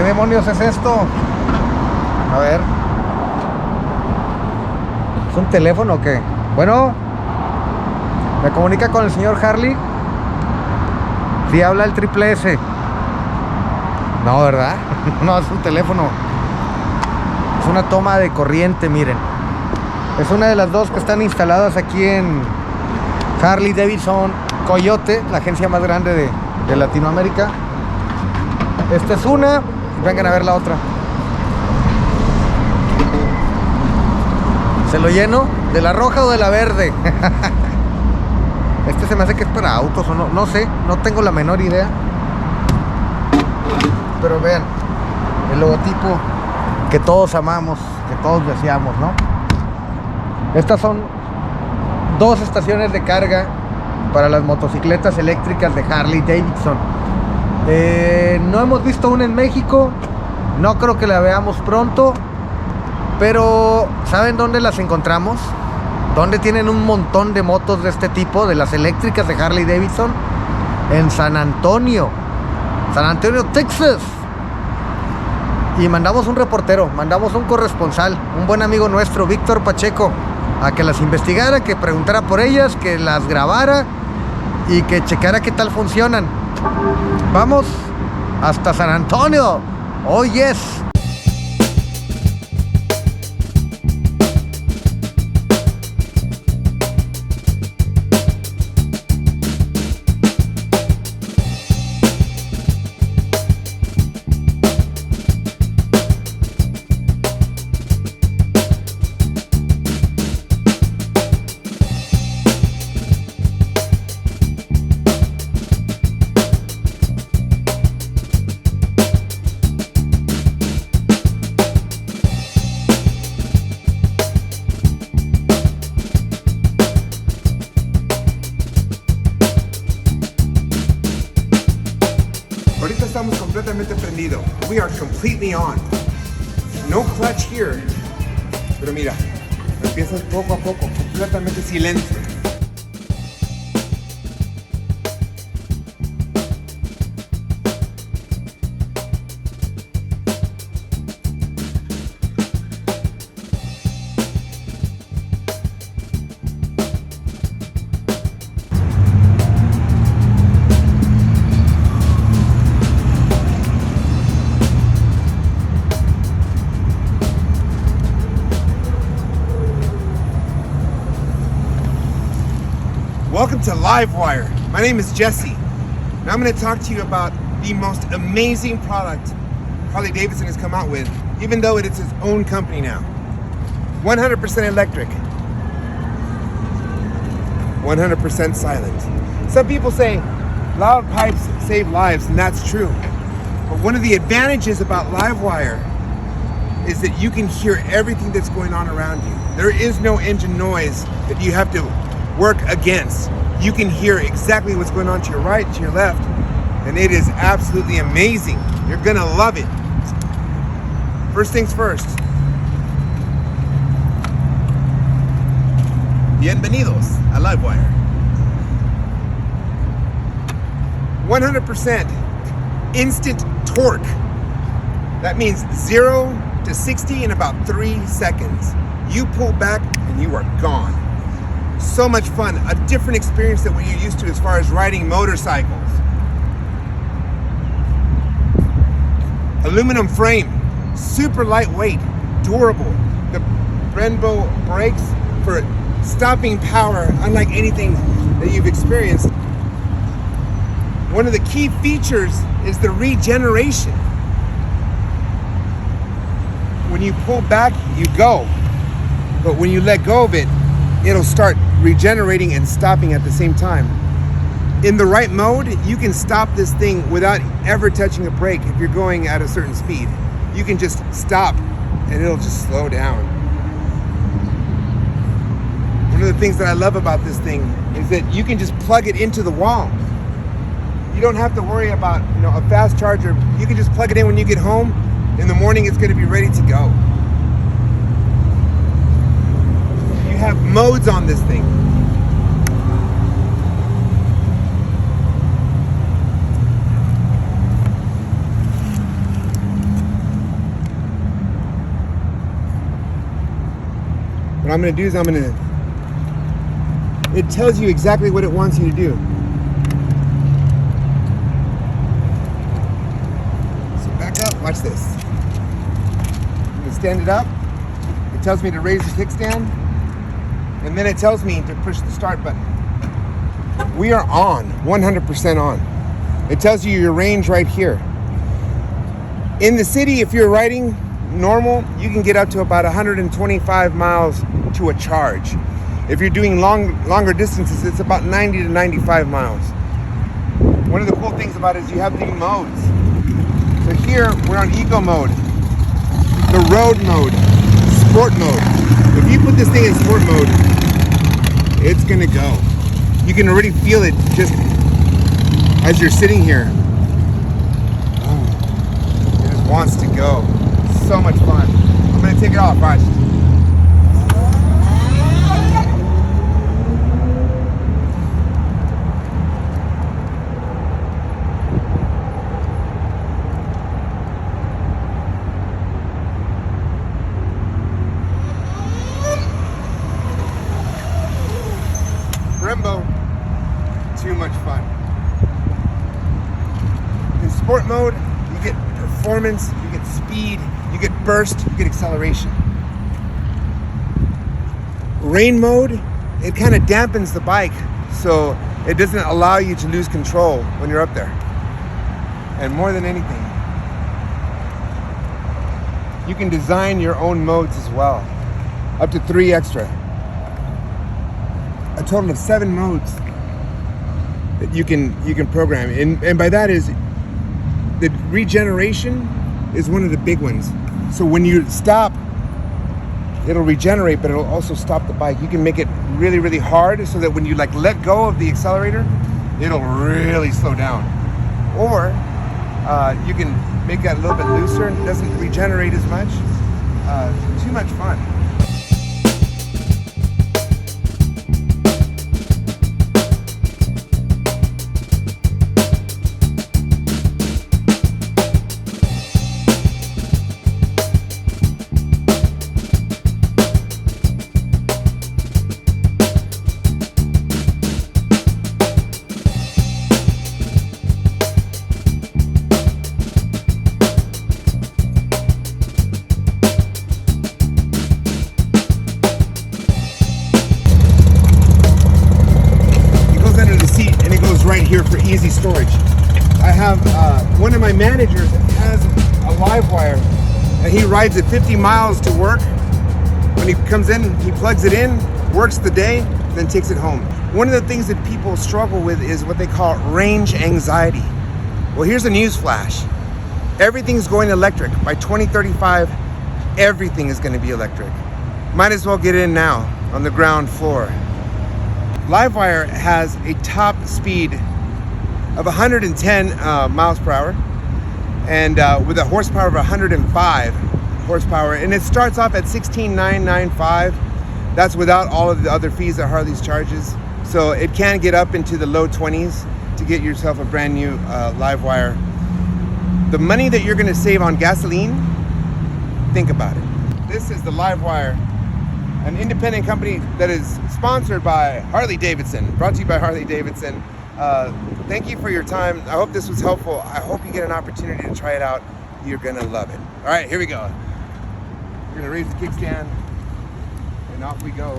demonios es esto? A ver. ¿Es un teléfono o qué? Bueno, ¿me comunica con el señor Harley? Sí, habla el triple S. No, ¿verdad? No, es un teléfono. Es una toma de corriente, miren. Es una de las dos que están instaladas aquí en Harley-Davidson Coyote, la agencia más grande de Latinoamérica. Esta es una. Vengan a ver la otra. ¿Se lo lleno? ¿De la roja o de la verde? Este se me hace que es para autos o no. No sé, no tengo la menor idea. Pero vean, el logotipo que todos amamos, que todos deseamos, ¿no? Estas son dos estaciones de carga para las motocicletas eléctricas de Harley-Davidson. No hemos visto una en México, no creo que la veamos pronto, pero ¿saben dónde las encontramos? ¿Dónde tienen un montón de motos de este tipo, de las eléctricas de Harley-Davidson? En San Antonio, Texas. Y mandamos un reportero, mandamos un corresponsal, un buen amigo nuestro, Víctor Pacheco, a que las investigara, que preguntara por ellas, que las grabara y que checara qué tal funcionan. Vamos hasta San Antonio. Oh yes. Ahorita estamos completamente prendidos. We are completely on. No clutch here. Pero mira, empiezas poco a poco, completamente silencio. Welcome to Livewire. My name is Jesse, and I'm going to talk to you about the most amazing product Harley-Davidson has come out with, even though it is its own company now. 100% electric, 100% silent. Some people say loud pipes save lives, and that's true. But one of the advantages about Livewire is that you can hear everything that's going on around you. There is no engine noise that you have to work against. You can hear exactly what's going on to your right, to your left, and it is absolutely amazing. You're gonna love it. First things first. Bienvenidos a Livewire. 100% instant torque. That means 0 to 60 in about 3 seconds. You pull back and you are gone. So much fun, a different experience than what you're used to as far as riding motorcycles. Aluminum frame, super lightweight, durable. The Brembo brakes for stopping power, unlike anything that you've experienced. One of the key features is the regeneration. When you pull back, you go. But when you let go of it, it'll start regenerating and stopping at the same time. In the right mode, you can stop this thing without ever touching a brake if you're going at a certain speed. You can just stop and it'll just slow down. One of the things that I love about this thing is that you can just plug it into the wall. You don't have to worry about, a fast charger. You can just plug it in when you get home. In the morning, it's going to be ready to go. You have modes on this thing. I'm gonna do is it tells you exactly what it wants you to do. So back up, watch this. I'm gonna stand it up. It tells me to raise the kickstand. And then it tells me to push the start button. We are on, 100% on. It tells you your range right here. In the city, if you're riding normal, you can get up to about 125 miles to a charge. If you're doing longer distances, it's about 90 to 95 miles. One of the cool things about it is you have the modes. So here, we're on eco mode, the road mode, sport mode. If you put this thing in sport mode, it's gonna go. You can already feel it just as you're sitting here. Oh, it just wants to go. So much fun. I'm gonna take it off, watch. Brembo, too much fun. In sport mode, you get performance, you get speed, you get burst, you get acceleration. Rain mode, it kind of dampens the bike, so it doesn't allow you to lose control when you're up there. And more than anything, you can design your own modes as well, up to 3 extra. A total of 7 modes that you can program, and by that is the regeneration is one of the big ones. So when you stop, it'll regenerate, but it'll also stop the bike. You can make it really, really hard so that when you let go of the accelerator, it'll really slow down. Or you can make that a little bit looser and it doesn't regenerate as much. Too much fun. Right here for easy storage. I have one of my managers has a Livewire and he rides it 50 miles to work. When he comes in, he plugs it in, works the day, then takes it home. One of the things that people struggle with is what they call range anxiety. Well, here's a news flash. Everything's going electric. By 2035, everything is going to be electric. Might as well get in now on the ground floor. Livewire has a top speed of 110 miles per hour and with a horsepower of 105 horsepower, and it starts off at 16,995. That's without all of the other fees that Harley's charges, so it can get up into the low 20s to get yourself a brand new Livewire. The money that you're going to save on gasoline, think about it. This is the Livewire, an independent company that is sponsored by Harley-Davidson, brought to you by Harley-Davidson. Thank you for your time. I hope this was helpful. I hope you get an opportunity to try it out. You're gonna love it. All right, here we go. We're gonna raise the kickstand and off we go.